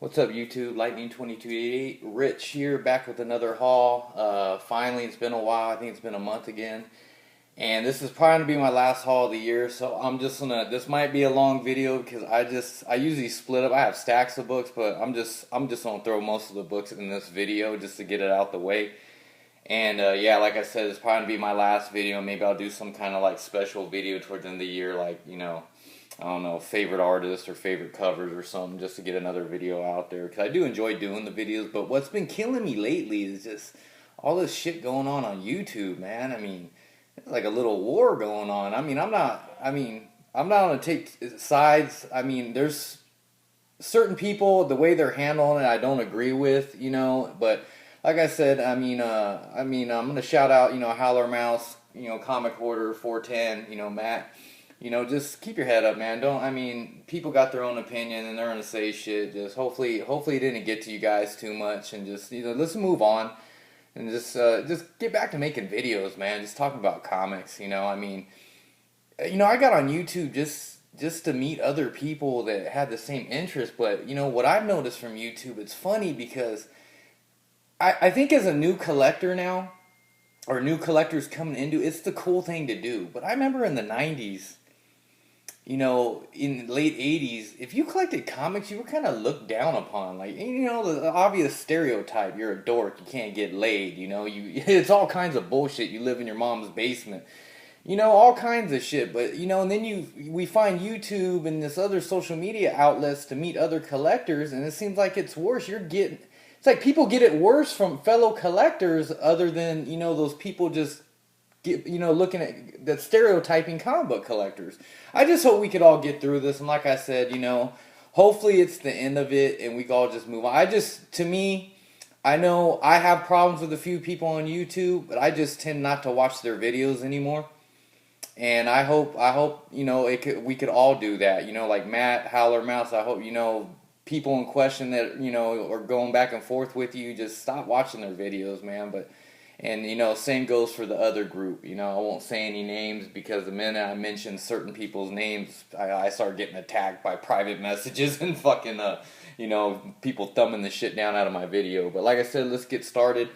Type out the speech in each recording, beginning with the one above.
What's up, YouTube? Lightning 2288, Rich here, back with another haul. Finally, it's been a while. I think it's been a month again, and this is probably gonna be my last haul of the year. So I'm just gonna. This might be a long video because I usually split up. I have stacks of books, but I'm just gonna throw most of the books in this video just to get it out the way. And yeah, like I said, it's probably gonna be my last video. Maybe I'll do some kind of like special video towards the end of the year, like I don't know, favorite artists or favorite covers or something, just to get another video out there. Because I do enjoy doing the videos, but what's been killing me lately is just all this shit going on YouTube, man. I mean, it's like a little war going on. I'm not gonna take sides. I mean, there's certain people, the way they're handling it, I don't agree with, but like I said, I'm gonna shout out, Howler Mouse, Comic Order 410, Matt. Just keep your head up, man. People got their own opinion and they're gonna say shit. Just hopefully it didn't get to you guys too much, and just let's move on and just get back to making videos, man. Just talking about comics, I got on YouTube just to meet other people that had the same interest. But what I've noticed from YouTube, it's funny because I think as a new collector now, or new collectors coming into, it's the cool thing to do. But I remember in the 90s, in the late 80s, if you collected comics, you were kind of looked down upon. Like, the obvious stereotype, you're a dork, you can't get laid, it's all kinds of bullshit, you live in your mom's basement. All kinds of shit. But, and then we find YouTube and this other social media outlets to meet other collectors, and it seems like it's worse. It's like people get it worse from fellow collectors other than, those people just looking at that stereotyping comic book collectors. I just hope we could all get through this, and like I said, hopefully it's the end of it and we can all just move on. To me, I know I have problems with a few people on YouTube, but I just tend not to watch their videos anymore. And I hope we could all do that. Like Matt, Howler Mouse. I hope people in question that are going back and forth with you, just stop watching their videos, man. And same goes for the other group. I won't say any names because the minute I mention certain people's names, I start getting attacked by private messages and fucking people thumbing the shit down out of my video. But like I said, let's get started.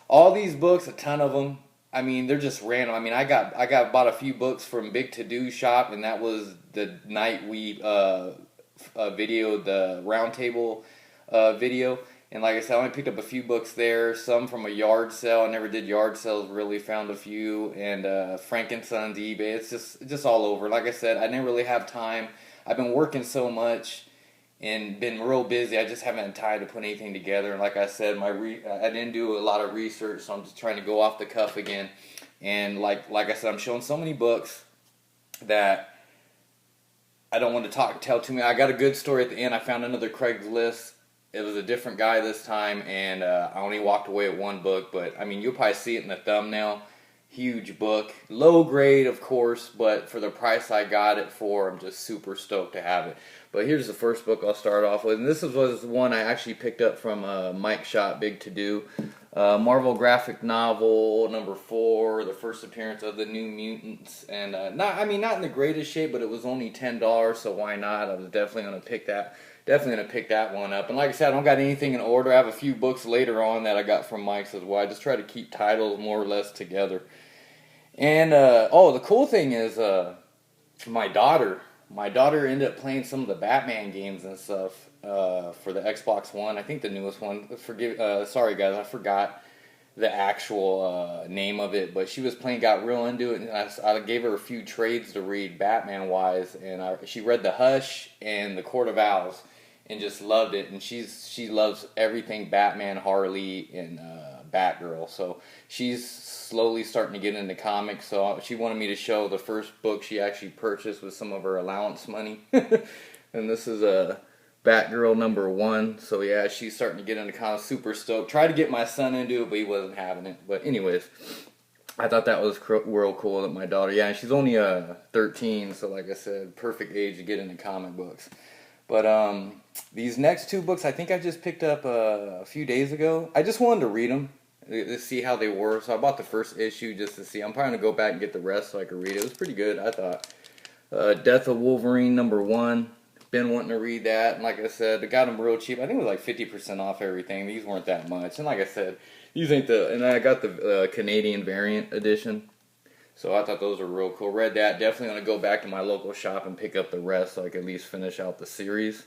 All these books, a ton of them. They're just random. I bought a few books from Big To Do Shop, and that was the night we videoed the roundtable video. And like I said, I only picked up a few books there, some from a yard sale. I never did yard sales, really found a few. And Frank and Sons, eBay, it's just all over. Like I said, I didn't really have time. I've been working so much and been real busy. I just haven't had time to put anything together. And like I said, I didn't do a lot of research, so I'm just trying to go off the cuff again. And like I said, I'm showing so many books that I don't want to tell too many. I got a good story at the end. I found another Craigslist. It was a different guy this time, and I only walked away with one book. But you'll probably see it in the thumbnail. Huge book, low grade, of course, but for the price I got it for, I'm just super stoked to have it. But here's the first book I'll start off with, and this was one I actually picked up from Mike Shot, Big To Do. Marvel graphic novel number 4, the first appearance of the New Mutants, and not in the greatest shape, but it was only $10, so why not? I was definitely gonna pick that one up. And like I said, I don't got anything in order. I have a few books later on that I got from Mike's as well. I just try to keep titles more or less together. And the cool thing is my daughter ended up playing some of the Batman games and stuff for the Xbox One. I think the newest one. Sorry guys, I forgot the actual name of it, but she was playing, got real into it, and I gave her a few trades to read Batman wise, and she read The Hush and The Court of Owls and just loved it. And she loves everything Batman, Harley, and Batgirl, so she's slowly starting to get into comics. So she wanted me to show the first book she actually purchased with some of her allowance money. And this is a Batgirl number 1. So yeah, she's starting to get into comics. Super stoked. Tried to get my son into it, but he wasn't having it. But anyways, I thought that was real cool that my daughter, yeah, she's only 13, so like I said, perfect age to get into comic books. But these next 2 books I think I just picked up a few days ago. I just wanted to read them to see how they were. So I bought the first issue just to see. I'm probably going to go back and get the rest so I can read it. It was pretty good, I thought. Death of Wolverine number 1. Been wanting to read that, and like I said, I got them real cheap. I think it was like 50% off everything. These weren't that much, and like I said, these ain't the. And I got the Canadian variant edition, so I thought those were real cool. Read that. Definitely gonna go back to my local shop and pick up the rest, so I can at least finish out the series.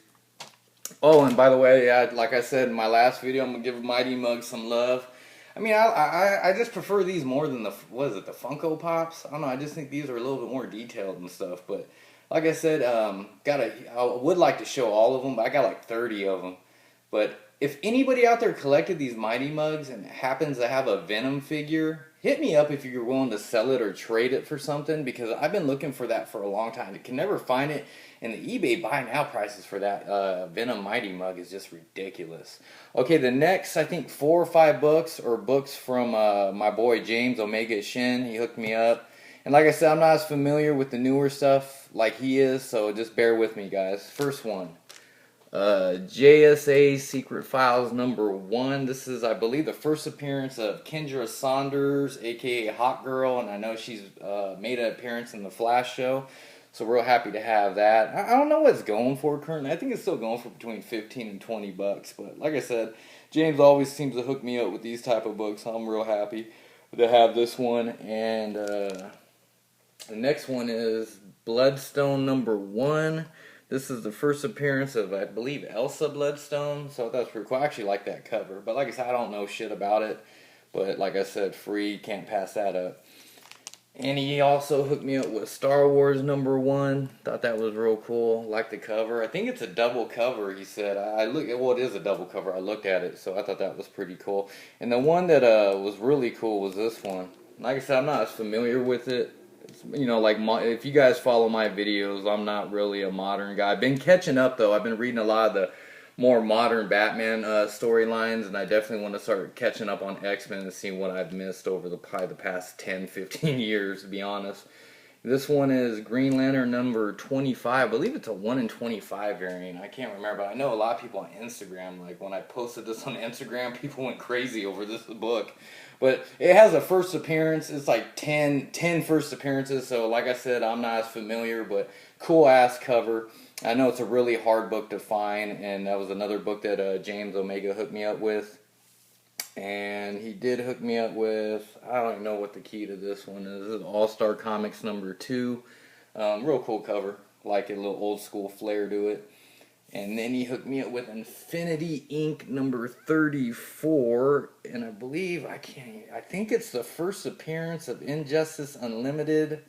Oh, and by the way, yeah, like I said in my last video, I'm gonna give Mighty Mug some love. I mean, I just prefer these more than the, what is it, the Funko Pops? I don't know, I just think these are a little bit more detailed and stuff, but like I said, I would like to show all of them, but I got like 30 of them. But if anybody out there collected these Mighty Mugs and happens to have a Venom figure, hit me up if you're willing to sell it or trade it for something, because I've been looking for that for a long time. I can never find it, and the eBay buy now prices for that Venom Mighty Mug is just ridiculous. Okay, the next, I think 4 or 5 books are books from my boy James Omega Shin. He hooked me up. And like I said, I'm not as familiar with the newer stuff like he is, so just bear with me, guys. First one, JSA Secret Files #1. This is, I believe, the first appearance of Kendra Saunders, aka Hot Girl, and I know she's made an appearance in the Flash show, so real happy to have that. I don't know what it's going for currently. I think it's still going for between 15 and 20 bucks, but like I said, James always seems to hook me up with these type of books, so I'm real happy to have this one. And the next one is Bloodstone #1. This is the first appearance of, I believe, Elsa Bloodstone. So that's pretty cool. I actually like that cover. But like I said, I don't know shit about it. But like I said, free. Can't pass that up. And he also hooked me up with Star Wars #1. Thought that was real cool. Like the cover. I think it's a double cover, he said. Well, it is a double cover. I looked at it. So I thought that was pretty cool. And the one that was really cool was this one. Like I said, I'm not as familiar with it. You know, like, if you guys follow my videos, I'm not really a modern guy. I've been catching up, though. I've been reading a lot of the more modern Batman storylines, and I definitely want to start catching up on X-Men and see what I've missed over probably the past 10, 15 years, to be honest. This one is Green Lantern #25. I believe it's a 1 in 25 variant. I can't remember, but I know a lot of people on Instagram, like when I posted this on Instagram, people went crazy over this book. But it has a first appearance. It's like 10 first appearances, so like I said, I'm not as familiar, but cool ass cover. I know it's a really hard book to find, and that was another book that James Omega hooked me up with. And he did hook me up with, I don't even know what the key to this one is. This is All-Star Comics #2. Real cool cover. Like a little old school flair to it. And then he hooked me up with Infinity Inc. #34. And I believe, I think it's the first appearance of Injustice Unlimited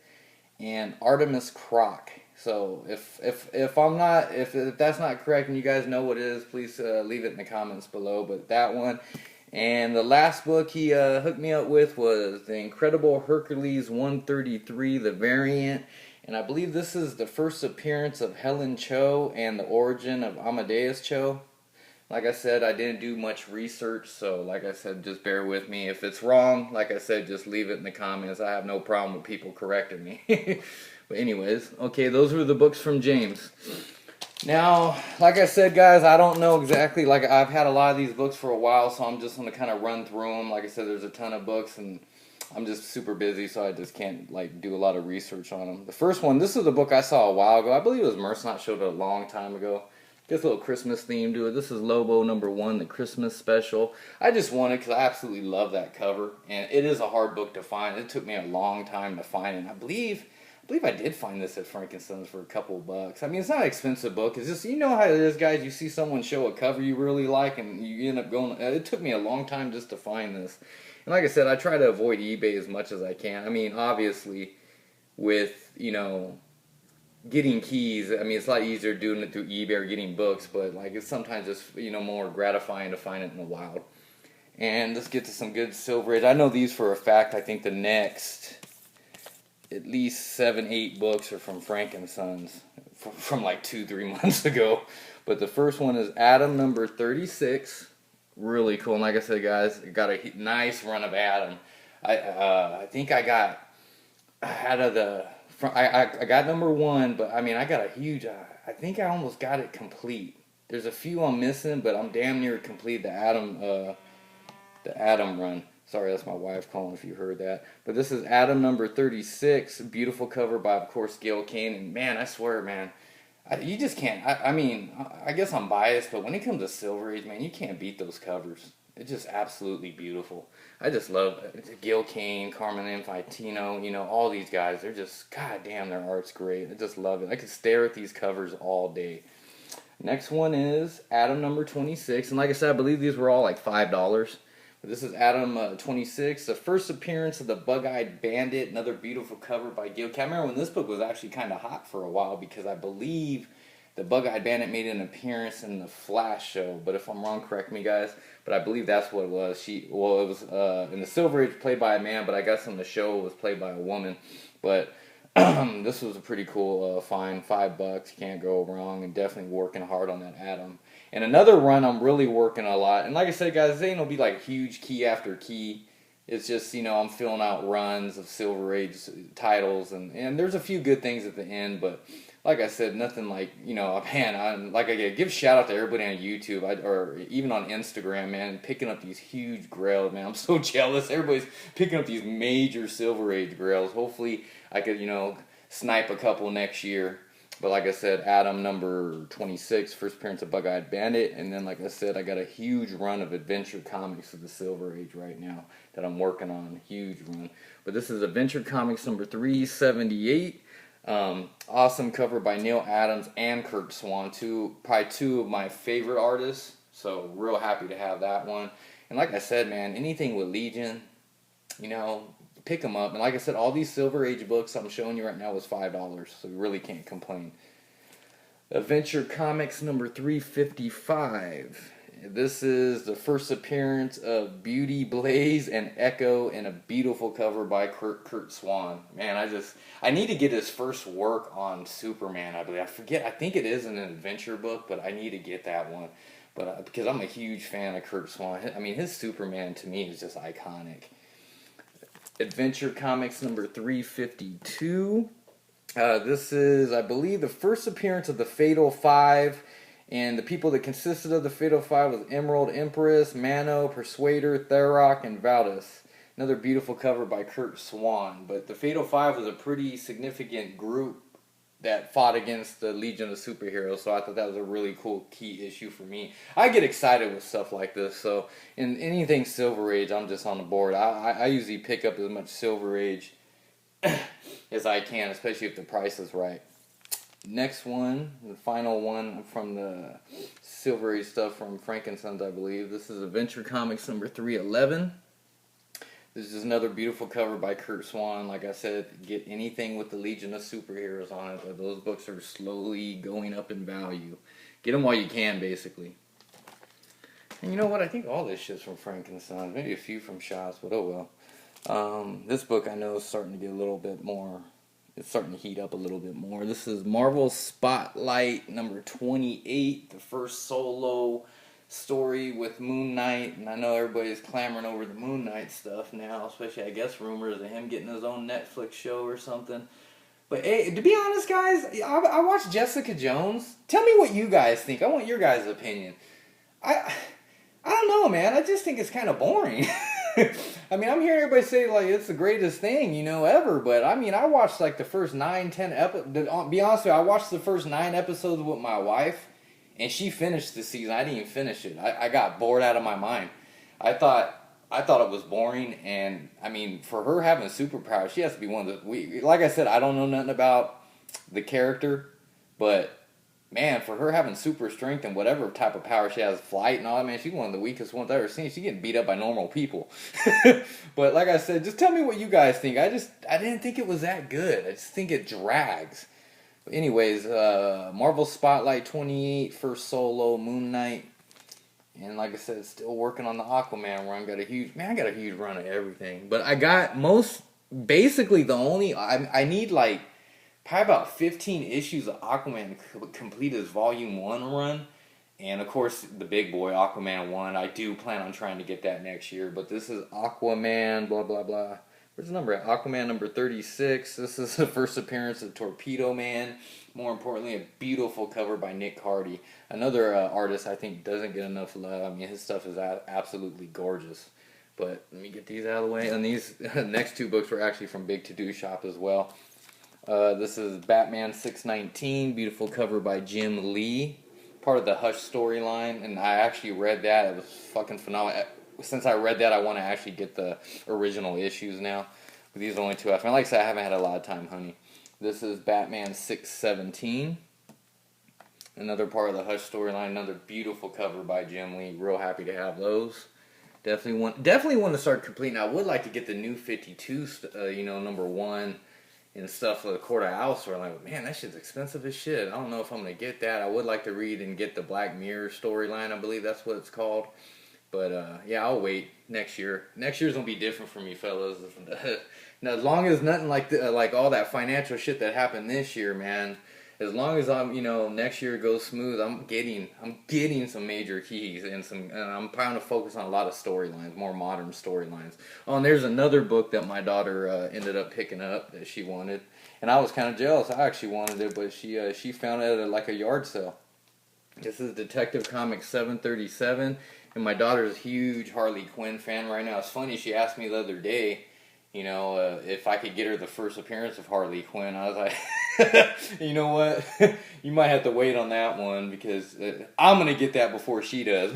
and Artemis Croc. So if that's not correct and you guys know what it is, please leave it in the comments below. But that one. And the last book he hooked me up with was The Incredible Hercules 133, the variant. And I believe this is the first appearance of Helen Cho and the origin of Amadeus Cho. Like I said, I didn't do much research, so like I said, just bear with me. If it's wrong, like I said, just leave it in the comments. I have no problem with people correcting me. But anyways, okay, those were the books from James. Now, like I said, guys, I don't know exactly, like, I've had a lot of these books for a while, so I'm just going to kind of run through them. Like I said, there's a ton of books, and I'm just super busy, so I just can't, like, do a lot of research on them. The first one, this is a book I saw a while ago. I believe it was Mercenot showed it a long time ago. Gets a little Christmas theme to it. This is Lobo #1, the Christmas special. I just want it because I absolutely love that cover, and it is a hard book to find. It took me a long time to find it, and I believe I did find this at Frankenstein's for a couple bucks. I mean, it's not an expensive book. It's just, you know how it is, guys. You see someone show a cover you really like, and you end up going. It took me a long time just to find this. And like I said, I try to avoid eBay as much as I can. I mean, obviously, with, you know, getting keys, I mean, it's a lot easier doing it through eBay or getting books, but, like, it's sometimes just, you know, more gratifying to find it in the wild. And let's get to some good Silver Age. I know these for a fact. I think the next at least 7, 8 books are from Frankenstein's from like 2-3 months ago. But the first one is Adam #36. Really cool. And like I said, guys, got a nice run of Adam. I think I got out of the. I got #1, but I mean I got a huge. I think I almost got it complete. There's a few I'm missing, but I'm damn near complete the Adam run. Sorry, that's my wife calling if you heard that. But this is Adam #36. Beautiful cover by, of course, Gail Kane. And man, I swear, man, You just can't. I mean, I guess I'm biased, but when it comes to Silver Age, man, you can't beat those covers. It's just absolutely beautiful. I just love Gil Kane, Carmen Infantino, all these guys. They're just, goddamn, their art's great. I just love it. I could stare at these covers all day. Next one is Adam number 26. And like I said, I believe these were all like $5. But this is Adam 26, the first appearance of the Bug-Eyed Bandit. Another beautiful cover by Gil Kane. I remember when this book was actually kind of hot for a while because I believe the Bug-Eyed Bandit made an appearance in the Flash show. But if I'm wrong, correct me, guys. But I believe that's what it was. It was in the Silver Age played by a man, but I guess in the show it was played by a woman. But this was a pretty cool find. $5, you can't go wrong, and definitely working hard on that Adam. And another run I'm really working a lot, and like I said, guys, they ain't gonna be like huge key after key. It's just, I'm filling out runs of Silver Age titles, and there's a few good things at the end, but like I said, nothing like, man, I give shout out to everybody on YouTube, or even on Instagram, man, picking up these huge grails, man. I'm so jealous. Everybody's picking up these major Silver Age grails. Hopefully I could, snipe a couple next year. But like I said, Adam number 26, first appearance of Bug-Eyed Bandit. And then, like I said, I got a huge run of adventure comics of the Silver Age right now that I'm working on. Huge run. But this is Adventure Comics number 378. Awesome cover by Neil Adams and Kurt Swan. Probably two of my favorite artists. So, real happy to have that one. And like I said, man, anything with Legion, pick them up. And like I said, all these Silver Age books I'm showing you right now was $5, so you really can't complain. Adventure Comics number 355. This is the first appearance of Beauty, Blaze, and Echo in a beautiful cover by Kurt Swan. Man, I need to get his first work on Superman, I believe. I think it is an adventure book, but I need to get that one. But because I'm a huge fan of Kurt Swan. I mean, his Superman to me is just iconic. Adventure Comics number 352. This is, I believe, the first appearance of the Fatal Five, and the people that consisted of the Fatal Five was Emerald Empress, Mano, Persuader, Tharok, and Valdis. Another beautiful cover by Kurt Swan. But the Fatal Five was a pretty significant group that fought against the Legion of Superheroes, so I thought that was a really cool key issue for me. I get excited with stuff like this, so in anything Silver Age, I'm just on the board. I usually pick up as much Silver Age as I can, especially if the price is right. Next one, the final one from the Silver Age stuff from Frankenstein's, I believe. This is Adventure Comics number 311. This is another beautiful cover by Kurt Swan. Like I said, get anything with the Legion of Superheroes on it. But those books are slowly going up in value. Get them while you can, basically. And you know what? I think all this shit's from Frankenstein. Maybe a few from Shots, but oh well. This book I know is starting to get a little bit more. It's starting to heat up a little bit more. This is Marvel Spotlight number 28, the first solo story with Moon Knight, and I know everybody's clamoring over the Moon Knight stuff now, especially I guess rumors of him getting his own Netflix show or something. But hey, to be honest, guys, I watched Jessica Jones. Tell me what you guys think. I want your guys' opinion. I don't know, man. I just think it's kind of boring. I mean, I'm hearing everybody say like it's the greatest thing, ever. But I mean, I watched like the first 9, 10 episodes. Be honest with you, I watched the first 9 episodes with my wife. And she finished the season. I didn't even finish it. I got bored out of my mind. I thought it was boring. And I mean, for her having superpowers, she has to be one of the. Like I said, I don't know nothing about the character, but man, for her having super strength and whatever type of power she has, flight and all that, man, she's one of the weakest ones I've ever seen. She's getting beat up by normal people. But like I said, just tell me what you guys think. I didn't think it was that good. I just think it drags. Anyways, Marvel Spotlight 28, first solo, Moon Knight. And like I said, still working on the Aquaman run. I got a huge run of everything. But I got basically the only, I need like probably about 15 issues of Aquaman to complete his Volume 1 run. And of course, the big boy, Aquaman 1. I do plan on trying to get that next year. But this is Aquaman, blah, blah, blah. Where's the number at? Aquaman number 36. This is the first appearance of Torpedo Man. More importantly, a beautiful cover by Nick Cardy. Another artist I think doesn't get enough love. I mean, his stuff is absolutely gorgeous. But let me get these out of the way. And these next two books were actually from Big To Do Shop as well. This is Batman 619, beautiful cover by Jim Lee, part of the Hush storyline, and I actually read that. It was fucking phenomenal. Since I read that, I want to actually get the original issues now. But these are only two. Like I said, I haven't had a lot of time, honey. This is Batman 617, another part of the Hush storyline, another beautiful cover by Jim Lee. Real happy to have those. Definitely want to start completing. I would like to get the new 52, number one and stuff for the Court of Owls. Where I'm like, man, that shit's expensive as shit. I don't know if I'm gonna get that. I would like to read and get the Black Mirror storyline. I believe that's what it's called. But yeah, I'll wait next year. Next year's gonna be different for me, fellas. Now, as long as nothing like all that financial shit that happened this year, man. As long as next year goes smooth, I'm getting some major keys and I'm trying to focus on a lot of storylines, more modern storylines. Oh, and there's another book that my daughter ended up picking up that she wanted, and I was kind of jealous. I actually wanted it, but she found it at like a yard sale. This is Detective Comics 737, and my daughter's a huge Harley Quinn fan right now. It's funny, she asked me the other day, if I could get her the first appearance of Harley Quinn. I was like, you know what? You might have to wait on that one because I'm gonna get that before she does.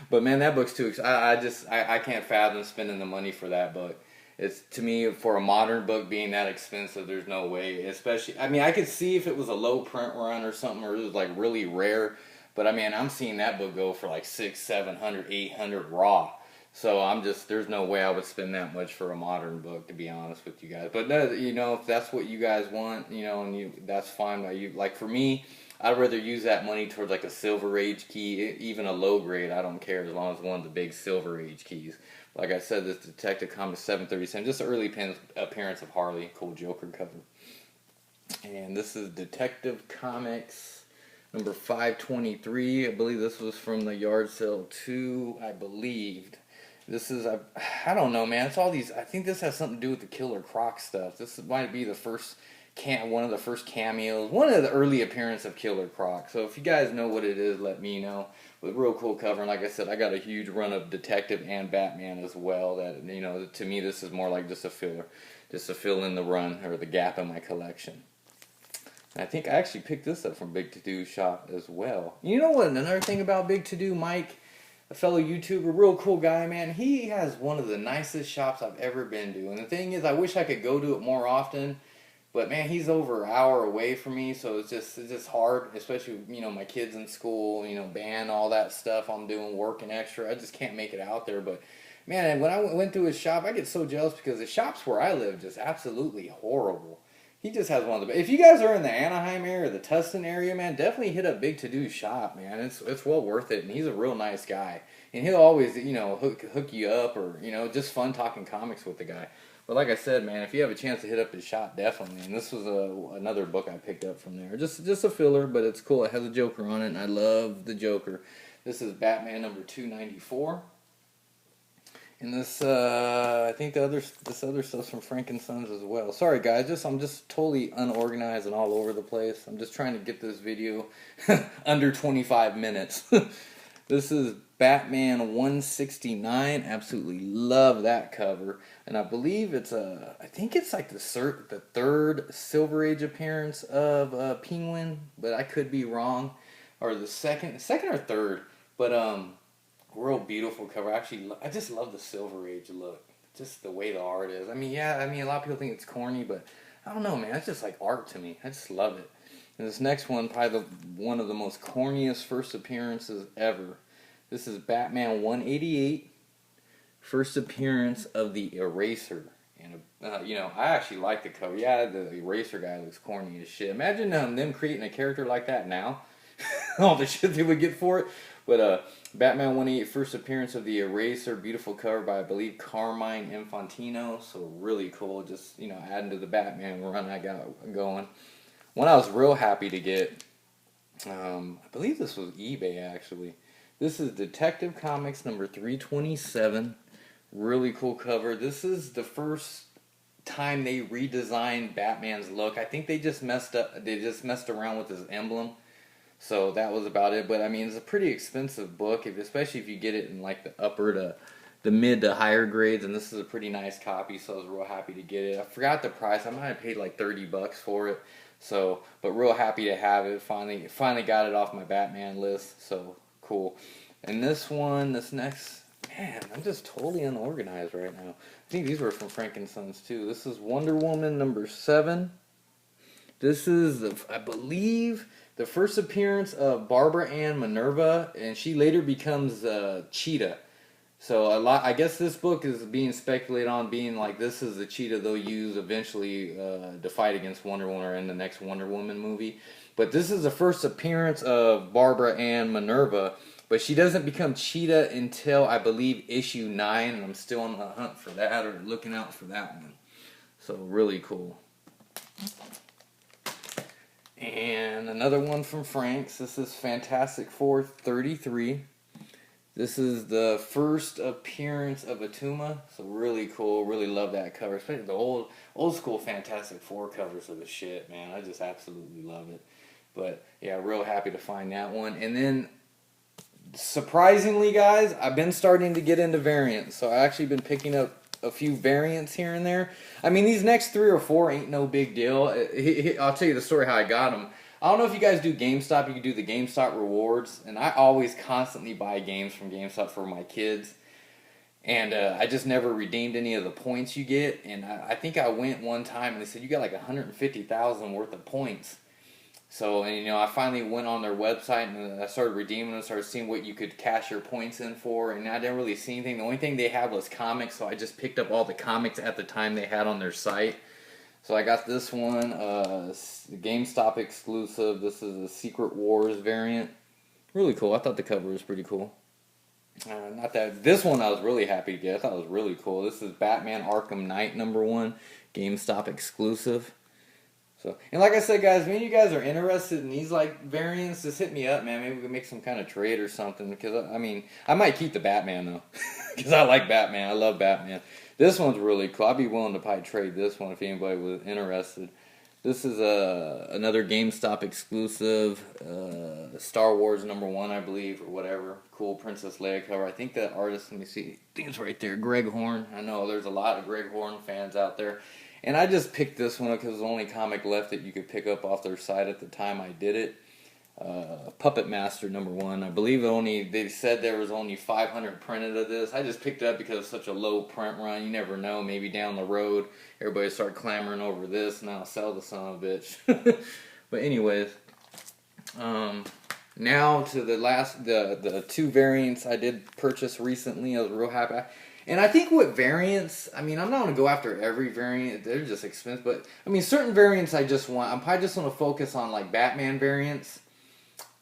But man, that book's too expensive. I can't fathom spending the money for that book. It's, to me, for a modern book being that expensive, there's no way. Especially, I mean, I could see if it was a low print run or something, or it was like really rare. But I mean, I'm seeing that book go for like 600, 700, 800 raw. So there's no way I would spend that much for a modern book, to be honest with you guys. But if that's what you guys want, that's fine by you. Like for me, I'd rather use that money towards like a Silver Age key, even a low grade. I don't care as long as one of the big Silver Age keys. Like I said, this Detective Comics 737, just an early appearance of Harley, cool Joker cover. And this is Detective Comics number 523. I believe this was from the yard sale too, I believed. This is, I don't know, man. It's all these, I think this has something to do with the Killer Croc stuff. This might be the first, one of the first cameos, one of the early appearances of Killer Croc. So if you guys know what it is, let me know. With real cool cover, and like I said, I got a huge run of Detective and Batman as well. That, to me, this is more like just a filler. Just to fill in the run, or the gap in my collection. And I think I actually picked this up from Big To Do shop as well. You know what, another thing about Big To Do, Mike, a fellow YouTuber, real cool guy, man. He has one of the nicest shops I've ever been to. And the thing is, I wish I could go to it more often. But man, he's over an hour away from me, so it's just hard. Especially my kids in school, band, all that stuff. I'm doing working extra. I just can't make it out there. But man, when I went to his shop, I get so jealous because the shops where I live just absolutely horrible. He just has one of the. If you guys are in the Anaheim area or the Tustin area, man, definitely hit up Big To Do shop, man. It's well worth it, and he's a real nice guy, and he'll always hook you up, or just fun talking comics with the guy. But like I said, man, if you have a chance to hit up his shop, definitely. And this was another book I picked up from there, just a filler, but it's cool. It has a Joker on it, and I love the Joker. This is Batman number 294. And this, I think this other stuff's from Frank and Sons as well. Sorry guys, I'm just totally unorganized and all over the place. I'm just trying to get this video under 25 minutes. This is Batman 169. Absolutely love that cover, and I believe I think it's like the third Silver Age appearance of Penguin, but I could be wrong, or the second or third, but real beautiful cover. Actually, I just love the Silver Age look. Just the way the art is. I mean, a lot of people think it's corny, but I don't know, man. It's just like art to me. I just love it. And this next one, probably one of the most corniest first appearances ever. This is Batman 188, first appearance of the Eraser. And I actually like the cover. Yeah, the Eraser guy looks corny as shit. Imagine them creating a character like that now. All the shit they would get for it. But Batman 188, first appearance of the Eraser, beautiful cover by, I believe, Carmine Infantino. So really cool, just adding to the Batman run I got going. One I was real happy to get, I believe this was eBay actually. This is Detective Comics number 327. Really cool cover. This is the first time they redesigned Batman's look. I think they just messed around with his emblem. So that was about it. But I mean, it's a pretty expensive book, especially if you get it in like the upper to the mid to higher grades, and this is a pretty nice copy, so I was real happy to get it. I forgot the price. I might have paid like $30 for it. So, but real happy to have it. Finally got it off my Batman list. So cool. And this next, man, I'm just totally unorganized right now. I think these were from Frankenstein's too. This is Wonder Woman #7. This is, I believe, the first appearance of Barbara Ann Minerva, and she later becomes Cheetah. So I guess this book is being speculated on being like this is the Cheetah they'll use eventually to fight against Wonder Woman or in the next Wonder Woman movie. But this is the first appearance of Barbara Ann Minerva, but she doesn't become Cheetah until I believe issue 9, and I'm still on the hunt for that or looking out for that one. So really cool. And another one from Frank's. This is Fantastic Four 33. This is the first appearance of Atuma, so really cool. Really love that cover, especially the old school Fantastic Four covers are the shit, man. I just absolutely love it. But yeah, real happy to find that one. And then, surprisingly, guys, I've been starting to get into variants, so I've actually been picking up a few variants here and there. I mean, these next 3 or 4 ain't no big deal. I'll tell you the story how I got them. I don't know if you guys do GameStop. You can do the GameStop rewards, and I always constantly buy games from GameStop for my kids, and I just never redeemed any of the points you get. And I think I went one time, and they said you got like 150,000 worth of points. So, and I finally went on their website, and I started redeeming them, started seeing what you could cash your points in for, and I didn't really see anything. The only thing they had was comics, so I just picked up all the comics at the time they had on their site. So I got this one, GameStop exclusive. This is a Secret Wars variant. Really cool. I thought the cover was pretty cool. This one I was really happy to get. I thought it was really cool. This is Batman Arkham Knight #1, GameStop exclusive. So, and like I said, guys, when you guys are interested in these like variants, just hit me up, man. Maybe we can make some kind of trade or something. Because I mean, I might keep the Batman though, because I like Batman. I love Batman. This one's really cool. I'd be willing to probably trade this one if anybody was interested. This is another GameStop exclusive, Star Wars #1, I believe, or whatever. Cool Princess Leia cover. I think the artist, let me see, I think it's right there, Greg Horn. I know there's a lot of Greg Horn fans out there. And I just picked this one up because it was the only comic left that you could pick up off their site at the time I did it. Puppet Master #1. I believe they said there was only 500 printed of this. I just picked it up because it's such a low print run. You never know. Maybe down the road, everybody start clamoring over this, and I'll sell the son of a bitch. But anyways, now to the 2 variants I did purchase recently. I was real happy. And I think with variants, I mean, I'm not going to go after every variant. They're just expensive. But, I mean, certain variants I just want. I'm probably just going to focus on, like, Batman variants,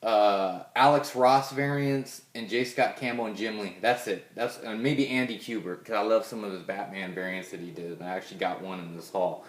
Alex Ross variants, and J. Scott Campbell and Jim Lee. That's it. And maybe Andy Kubert, because I love some of his Batman variants that he did. And I actually got one in this haul.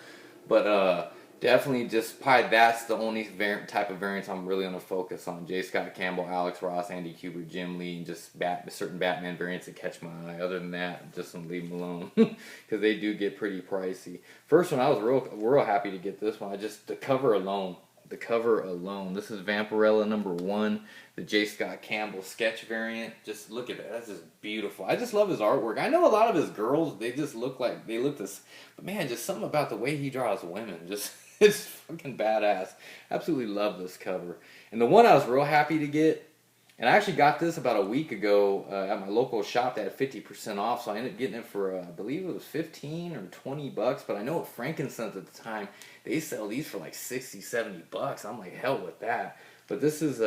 But, definitely just probably that's the only type of variants I'm really going to focus on. J. Scott Campbell, Alex Ross, Andy Kubert, Jim Lee, and just certain Batman variants that catch my eye. Other than that, I'm just going to leave them alone because they do get pretty pricey. First one, I was real happy to get this one. The cover alone. This is Vampirella #1, the J. Scott Campbell sketch variant. Just look at that. That's just beautiful. I just love his artwork. I know a lot of his girls, they just look this, but man, just something about the way he draws women. It's fucking badass. Absolutely love this cover. And the one I was real happy to get, and I actually got this about a week ago at my local shop that had 50% off, so I ended up getting it for, I believe it was 15 or 20 bucks, but I know at Frankenstein's at the time, they sell these for like 60, 70 bucks. I'm like, hell with that. But this is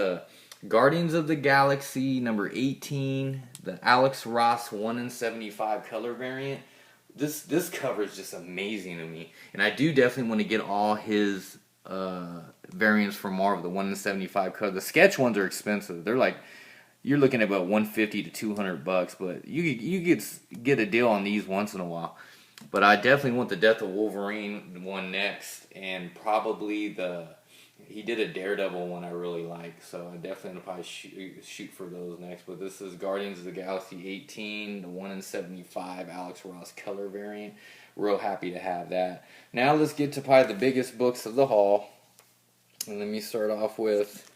Guardians of the Galaxy #18, the Alex Ross 1 in 75 color variant. This cover is just amazing to me, and I do definitely want to get all his variants from Marvel. The 1 in 75 color. The sketch ones are expensive. They're like, you're looking at about 150 to 200 bucks, but you get a deal on these once in a while. But I definitely want the Death of Wolverine one next, and probably he did a Daredevil one I really like, so I definitely will probably shoot for those next. But this is Guardians of the Galaxy 18, the 1 in 75 Alex Ross color variant. Real happy to have that. Now let's get to probably the biggest books of the haul. And let me start off with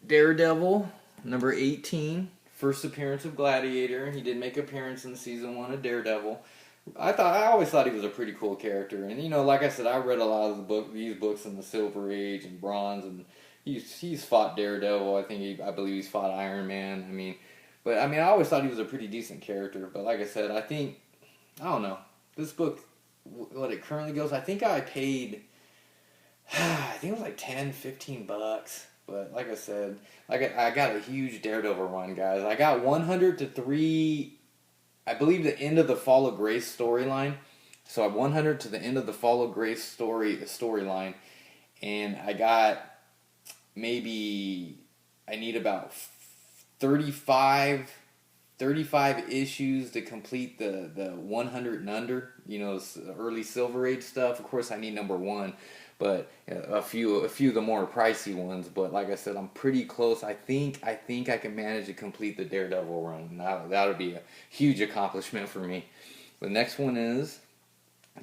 Daredevil #18, first appearance of Gladiator. He did make appearance in season 1 of Daredevil. I always thought he was a pretty cool character, and like I said, I read a lot of these books in the Silver Age and Bronze, and he's fought Daredevil. I believe he's fought Iron Man. I always thought he was a pretty decent character. But like I said, I don't know, this book, what it currently goes. I think I paid, I think it was like $10-15. But like I said, I got a huge Daredevil run, guys. I got 100 to 3. I believe the end of the Fall of Grace storyline. So I'm 100 to the end of the Fall of Grace storyline. And I got I need about 35 issues to complete the 100 and under. Early Silver Age stuff. Of course, I need number 1. But a few of the more pricey ones. But like I said, I'm pretty close. I think I can manage to complete the Daredevil run. That would be a huge accomplishment for me. The next one is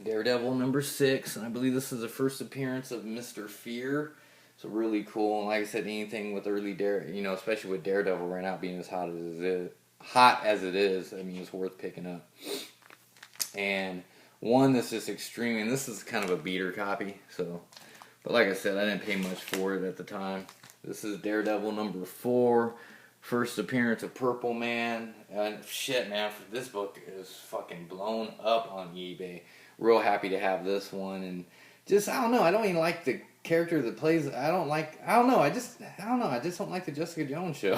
Daredevil number 6, and I believe this is the first appearance of Mr. Fear. So really cool. And like I said, anything with early especially with Daredevil right now being as hot as it is, it's worth picking up. And one that's just extreme, and this is kind of a beater copy, but like I said, I didn't pay much for it at the time. This is Daredevil number 4, first appearance of Purple Man, and shit, man, this book is fucking blown up on eBay. Real happy to have this one, and just, I don't know, I don't even like the character that plays, I just don't like the Jessica Jones show.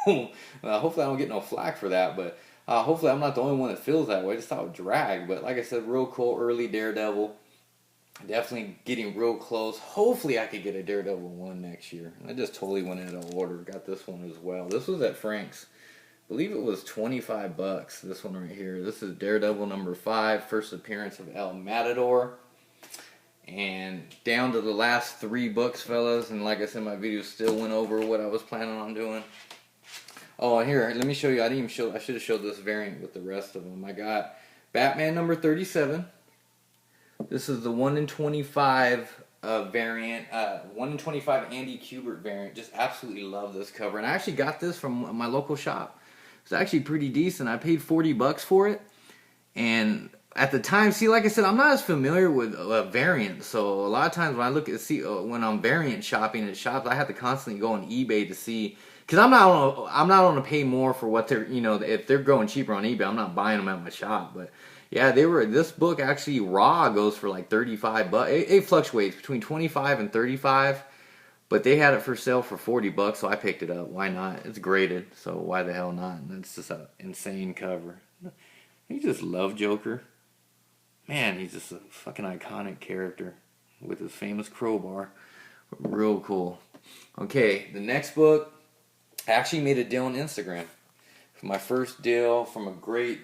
Hopefully I don't get no flack for that, but hopefully I'm not the only one that feels that way. I just thought it would drag. But like I said, real cool early Daredevil. Definitely getting real close. Hopefully I could get a Daredevil 1 next year. I just totally went out of order. Got this one as well. This was at Frank's. I believe it was $25. This one right here. This is Daredevil number 5. First appearance of El Matador. And down to the last 3 books, fellas. And like I said, my video still went over what I was planning on doing. Oh, here, let me show you. I should have showed this variant with the rest of them. I got Batman number 37. This is the 1 in 25 variant. 1 in 25 Andy Kubert variant. Just absolutely love this cover. And I actually got this from my local shop. It's actually pretty decent. I paid $40 for it. And at the time, see, like I said, I'm not as familiar with variants. So a lot of times when I when I'm variant shopping at shops, I have to constantly go on eBay to see. Because I'm not on to pay more for what they're, if they're going cheaper on eBay, I'm not buying them at my shop. But yeah, this book actually raw goes for like $35. It fluctuates between 25 and 35, but they had it for sale for $40, so I picked it up. Why not? It's graded, so why the hell not? And it's just an insane cover. You just love Joker. Man, he's just a fucking iconic character with his famous crowbar. Real cool. Okay, the next book. I actually made a deal on Instagram. My first deal from a great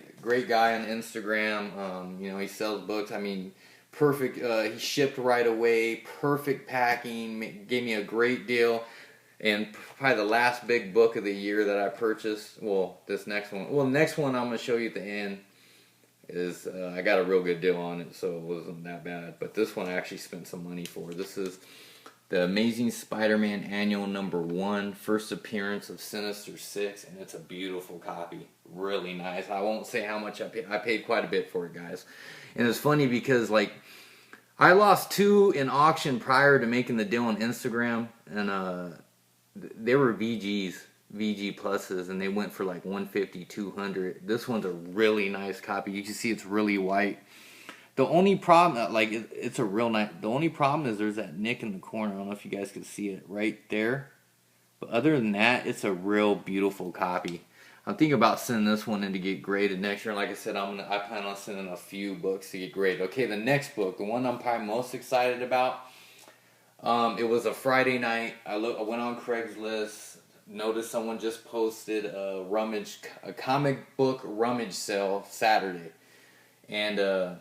guy on Instagram. He sells books. Perfect. He shipped right away. Perfect packing. Gave me a great deal. And probably the last big book of the year that I purchased. Well, this next one. Well, the next one I'm going to show you at the end is I got a real good deal on it, so it wasn't that bad. But this one I actually spent some money for. This is The Amazing Spider-Man Annual number 1, first appearance of Sinister Six, and it's a beautiful copy. Really nice. I won't say how much I paid. I paid quite a bit for it, guys. And it's funny because, I lost 2 in auction prior to making the deal on Instagram, and they were VG pluses, and they went for like $150, $200. This one's a really nice copy. You can see it's really white. The only problem, it's a real nice. The only problem is there's that nick in the corner. I don't know if you guys can see it right there. But other than that, it's a real beautiful copy. I'm thinking about sending this one in to get graded next year. Like I said, I plan on sending a few books to get graded. Okay, the next book, the one I'm probably most excited about. It was a Friday night. I went on Craigslist. Noticed someone just posted a comic book rummage sale Saturday, and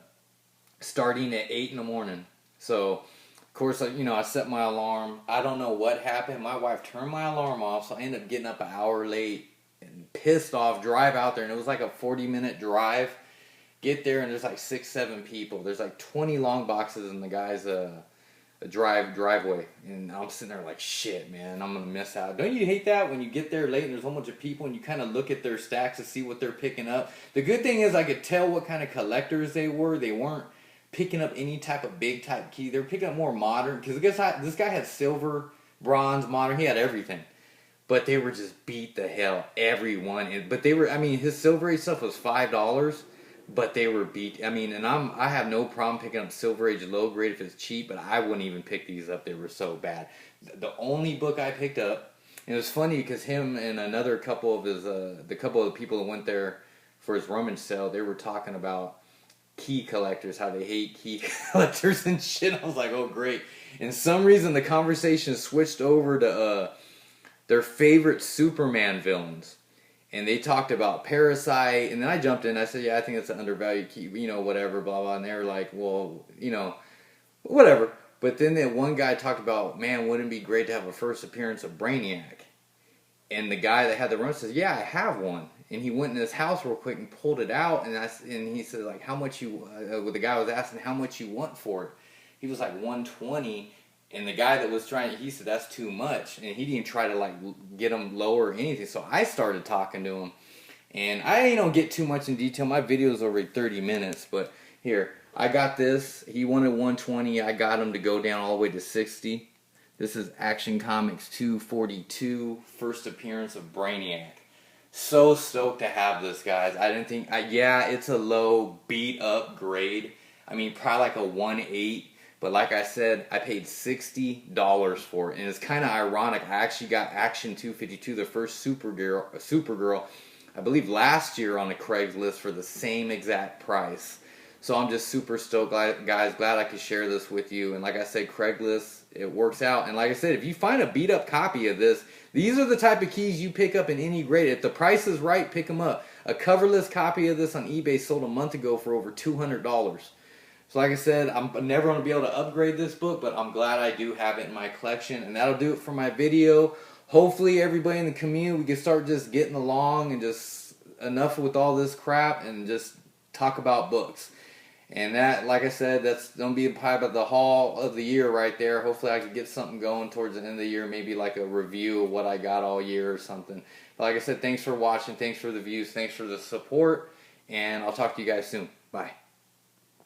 starting at 8 in the morning. So, of course, I set my alarm. I don't know what happened. My wife turned my alarm off, so I ended up getting up an hour late and pissed off, drive out there, and it was like a 40-minute drive. Get there, and there's like 6, 7 people. There's like 20 long boxes in the guy's driveway, and I'm sitting there like, shit, man, I'm gonna miss out. Don't you hate that when you get there late and there's a whole bunch of people and you kind of look at their stacks to see what they're picking up? The good thing is I could tell what kind of collectors they were. They weren't picking up any type of big type key. They were picking up more modern, because this guy had silver, bronze, modern. He had everything. But they were just beat the hell everyone. But they were, I mean, his Silver Age stuff was $5, but they were beat. I mean, and I have no problem picking up Silver Age low grade if it's cheap, but I wouldn't even pick these up. They were so bad. The only book I picked up, and it was funny because him and another couple of his, the couple of people that went there for his rummage sale, they were talking about key collectors, how they hate key collectors and shit. I was like, oh great. And some reason the conversation switched over to their favorite Superman villains, and they talked about Parasite, and then I jumped in. I said, yeah, I think it's an undervalued key, you know, whatever, blah blah. And they were like, well, you know, whatever. But then that one guy talked about, man, wouldn't it be great to have a first appearance of Brainiac? And the guy that had the run says, yeah, I have one. And he went in his house real quick and pulled it out, and he said, like, how much you? The guy was asking how much you want for it. He was like 120, and the guy that was trying, he said that's too much, and he didn't try to like get him lower or anything. So I started talking to him, and I don't get too much in detail. My video is over 30 minutes, but here I got this. He wanted 120. I got him to go down all the way to 60. This is Action Comics 242, first appearance of Brainiac. So stoked to have this, guys. I didn't think, yeah, it's a low, beat up grade. I mean, probably like a 1.8. But like I said, I paid $60 for it. And it's kind of ironic. I actually got Action 252, the first Supergirl, I believe last year on the Craigslist for the same exact price. So I'm just super stoked, guys. Glad I could share this with you. And like I said, Craigslist, it works out. And like I said, if you find a beat up copy of this, these are the type of keys you pick up in any grade. If the price is right, pick them up. A coverless copy of this on eBay sold a month ago for over $200. So like I said, I'm never going to be able to upgrade this book, but I'm glad I do have it in my collection. And that'll do it for my video. Hopefully everybody in the community, we can start just getting along and just enough with all this crap and just talk about books. And that, like I said, that's going to be probably about the haul of the year right there. Hopefully I can get something going towards the end of the year, maybe like a review of what I got all year or something. But like I said, thanks for watching, thanks for the views, thanks for the support, and I'll talk to you guys soon. Bye.